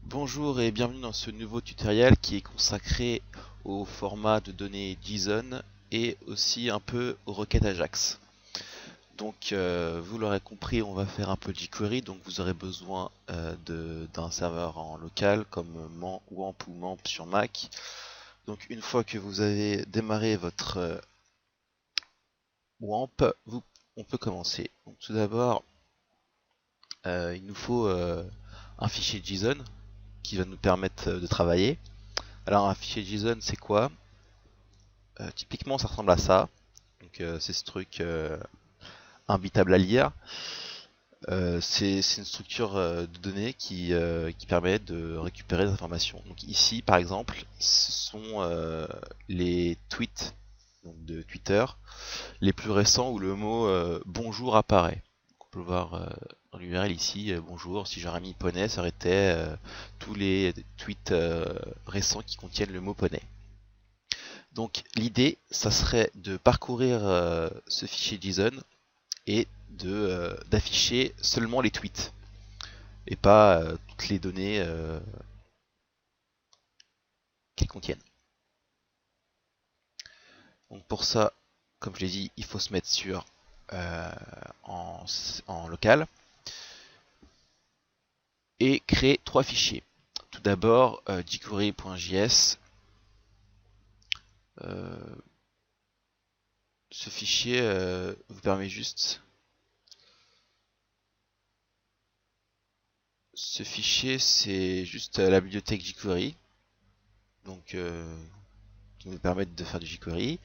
Bonjour et bienvenue dans ce nouveau tutoriel qui est consacré au format de données JSON et aussi un peu aux requêtes Ajax. Donc vous l'aurez compris, on va faire un peu de jQuery, donc vous aurez besoin d'un serveur en local comme WAMP ou MAMP sur Mac. Donc une fois que vous avez démarré votre WAMP, on peut commencer. Donc tout d'abord, il nous faut un fichier JSON qui va nous permettre de travailler. Alors un fichier JSON c'est quoi? Typiquement ça ressemble à ça. Donc c'est ce truc imbitable à lire. C'est une structure de données qui permet de récupérer des informations. Donc ici par exemple ce sont les tweets donc de Twitter les plus récents où le mot bonjour apparaît. Donc, on peut le voir dans l'URL ici, bonjour, si j'aurais mis poney ça aurait été tous les tweets récents qui contiennent le mot poney. Donc l'idée, ça serait de parcourir ce fichier JSON et d'afficher seulement les tweets et pas toutes les données qu'ils contiennent. Donc pour ça, comme je l'ai dit, il faut se mettre sur euh, en local et créer trois fichiers. Tout d'abord jQuery.js. Ce fichier vous permet juste. Ce fichier, c'est juste la bibliothèque jQuery, donc qui nous permettent de faire du jQuery.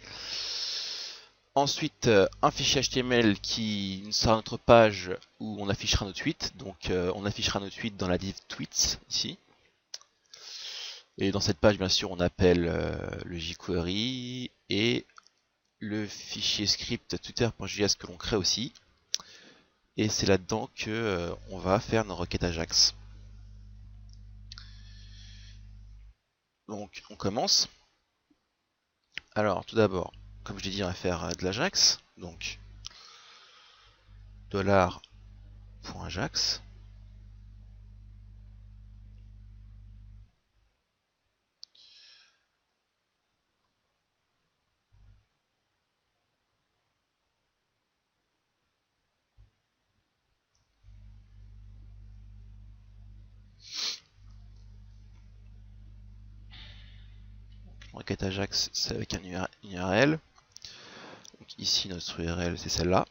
Ensuite, un fichier HTML qui sera notre page où on affichera nos tweets. Donc, on affichera nos tweets dans la div tweets ici. Et dans cette page, bien sûr, on appelle le jQuery et le fichier script twitter.js que l'on crée aussi. Et c'est là-dedans que on va faire nos requêtes Ajax. Donc, on commence. Alors, tout d'abord, comme je l'ai dit, on va faire de l'Ajax. Donc, $.ajax. Requête Ajax, c'est avec un URL. Donc ici, notre URL, c'est celle-là.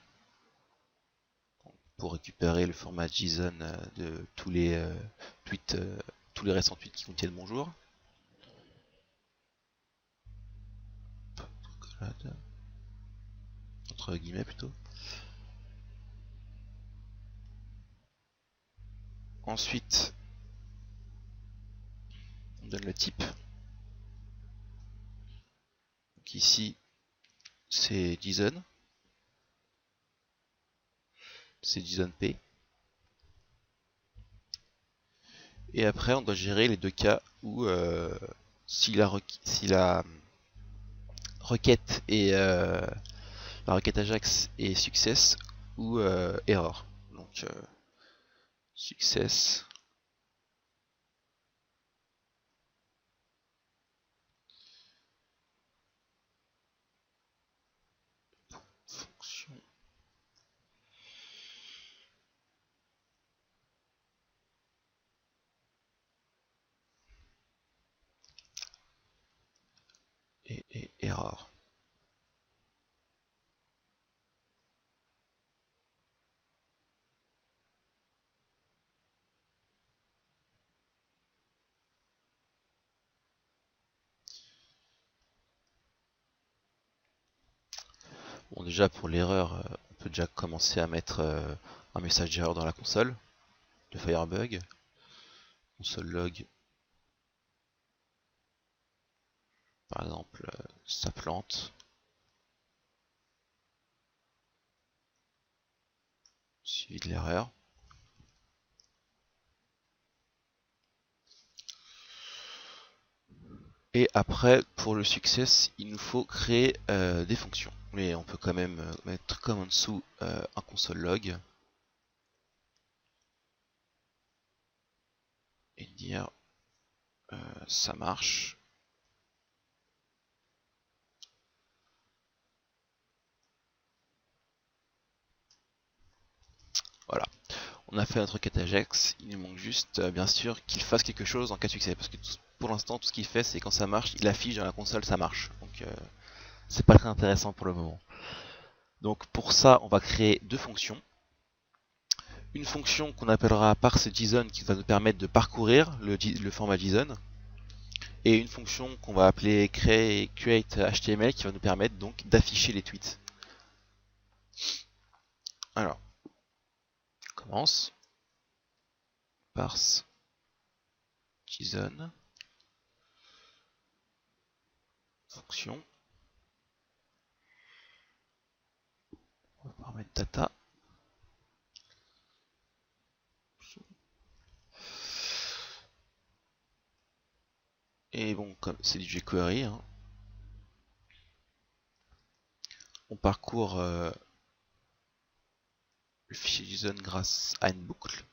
Pour récupérer le format JSON de tous les tweets, tous les récents tweets qui contiennent bonjour. Entre guillemets plutôt. Ensuite, on donne le type. Donc ici, c'est JSON. C'est JSON-P. Et après, on doit gérer les deux cas où si la requête est la requête Ajax est success ou error. Donc success. Fonction. Et error. Bon, déjà pour l'erreur, on peut déjà commencer à mettre un message d'erreur dans la console de Firebug. Console log, par exemple, ça plante. Suivi de l'erreur. Et après, pour le success, il nous faut créer des fonctions. Mais on peut quand même mettre comme en dessous un console log. Et dire Ça marche. Voilà. On a fait notre quête Ajax, il nous manque juste bien sûr qu'il fasse quelque chose en cas de succès, parce que pour l'instant tout ce qu'il fait c'est quand ça marche, il affiche dans la console ça marche, donc c'est pas très intéressant pour le moment. Donc pour ça on va créer deux fonctions. Une fonction qu'on appellera parseJSON qui va nous permettre de parcourir le format JSON, et une fonction qu'on va appeler createHTML qui va nous permettre donc d'afficher les tweets. Alors, on commence. Parse JSON fonction. On va pouvoir mettre data. Et bon, comme c'est du jQuery, hein, on parcourt le fichier JSON grâce à une boucle.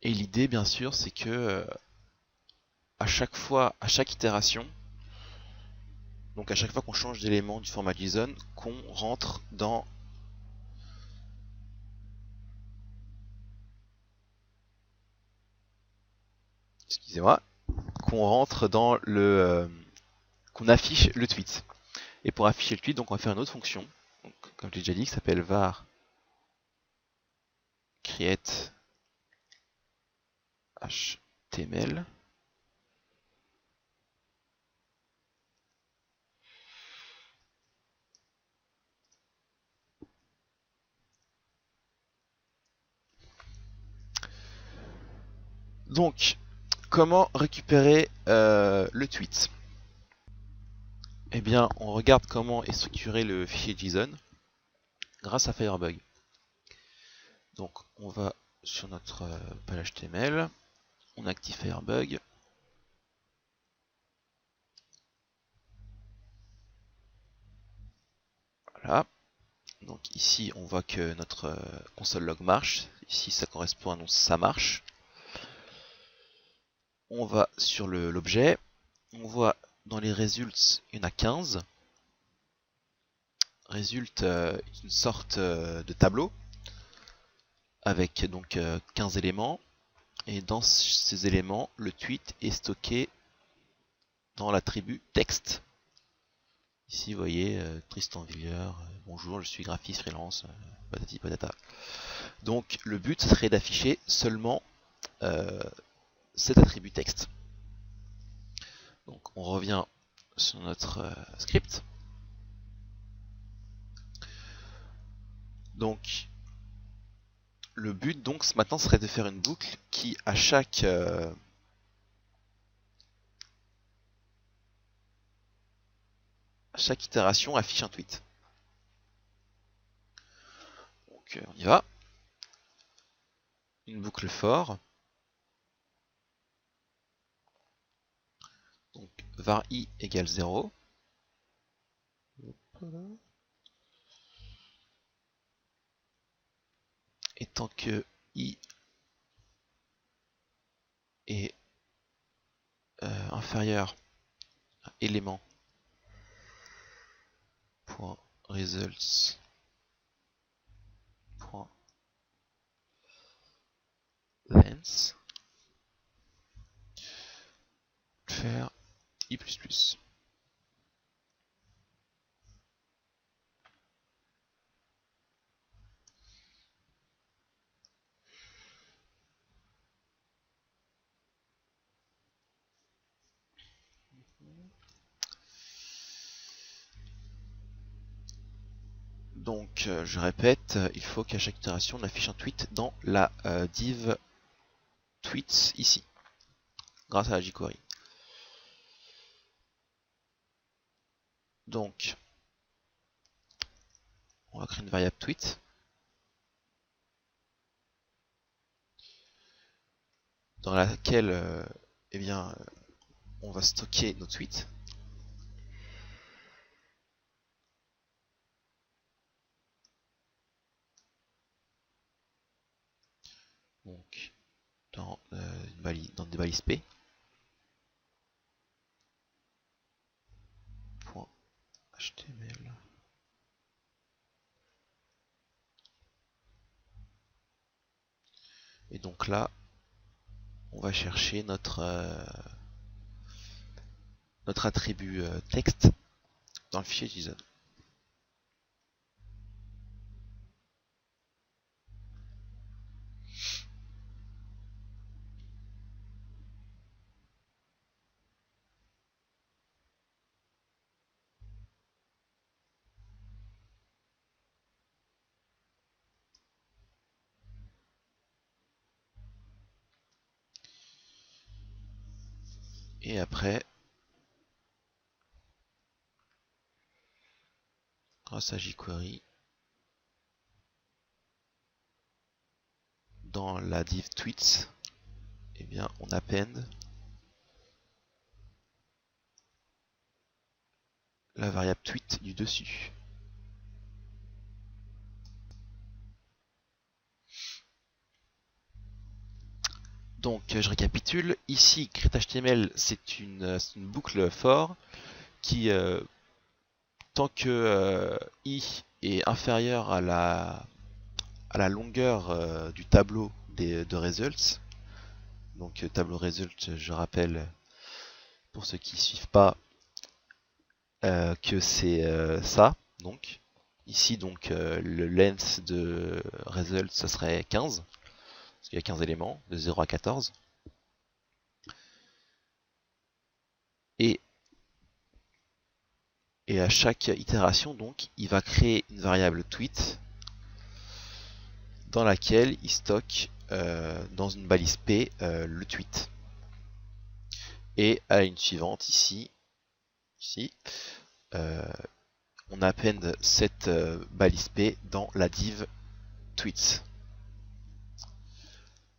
Et l'idée, bien sûr, c'est que à chaque fois, à chaque itération, donc à chaque fois qu'on change d'élément du format JSON, qu'on rentre dans excusez-moi, qu'on rentre dans le qu'on affiche le tweet. Et pour afficher le tweet, donc on va faire une autre fonction, donc, comme j'ai déjà dit, qui s'appelle var create html. Donc, comment récupérer le tweet? Eh bien, on regarde comment est structuré le fichier JSON grâce à Firebug. Donc, on va sur notre page HTML, on active Firebug. Voilà. Donc ici, on voit que notre console log marche. Ici, ça correspond à ça marche. On va sur l'objet. On voit dans les results, il y en a 15. Résulte une sorte de tableau avec donc 15 éléments. Et dans ces éléments, le tweet est stocké dans l'attribut texte. Ici, vous voyez, Tristan Villers, bonjour, je suis graphiste freelance, patati patata. Donc, le but serait d'afficher seulement cet attribut texte. Donc, on revient sur notre script. Donc, le but, donc, maintenant, serait de faire une boucle qui, à chaque itération, affiche un tweet. Donc, on y va. Une boucle for. Donc, var i égale 0. Et tant que i est inférieur à élément point results point length, faire i++. Donc, je répète, il faut qu'à chaque itération, on affiche un tweet dans la div tweets ici, grâce à la jQuery. Donc, on va créer une variable tweet dans laquelle eh bien, on va stocker nos tweets. Donc dans des balises P. .html. Et donc là, on va chercher notre attribut texte dans le fichier JSON. Et après, grâce à jQuery, dans la div tweets, eh bien, on append la variable tweet du dessus. Donc, je récapitule. Ici, create.html, c'est une boucle for qui, tant que i est inférieur à la longueur du tableau de results, donc tableau result, je rappelle pour ceux qui ne suivent pas que c'est ça. Donc ici, donc le length de result, ça serait 15, parce qu'il y a 15 éléments, de 0 à 14. Et à chaque itération, donc, il va créer une variable tweet dans laquelle il stocke dans une balise P le tweet. Et à une suivante ici, on append cette balise P dans la div tweets.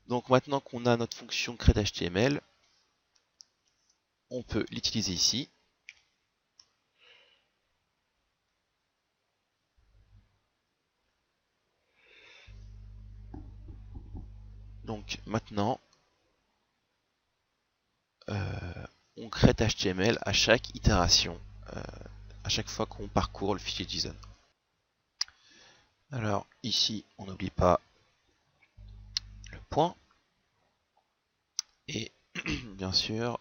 Donc maintenant qu'on a notre fonction create.html, on peut l'utiliser ici. Donc maintenant, on crée HTML à chaque itération, à chaque fois qu'on parcourt le fichier JSON. Alors ici, on n'oublie pas le point. Et bien sûr,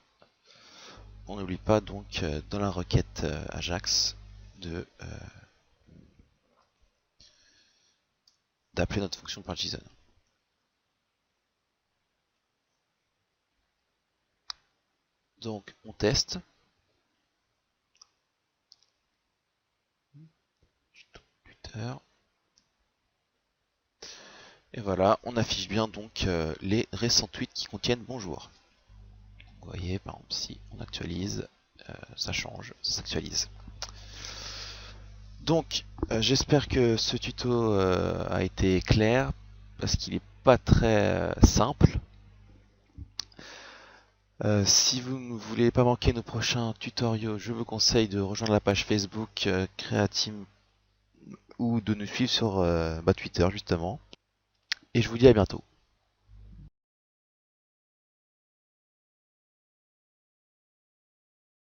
on n'oublie pas donc dans la requête Ajax d'appeler notre fonction par JSON. Donc on teste. Et voilà, on affiche bien donc les récents tweets qui contiennent bonjour. Vous voyez, par exemple, si on actualise, ça change, ça s'actualise. Donc, j'espère que ce tuto a été clair, parce qu'il n'est pas très simple. Si vous ne voulez pas manquer nos prochains tutoriaux, je vous conseille de rejoindre la page Facebook Createam ou de nous suivre sur Twitter justement. Et je vous dis à bientôt.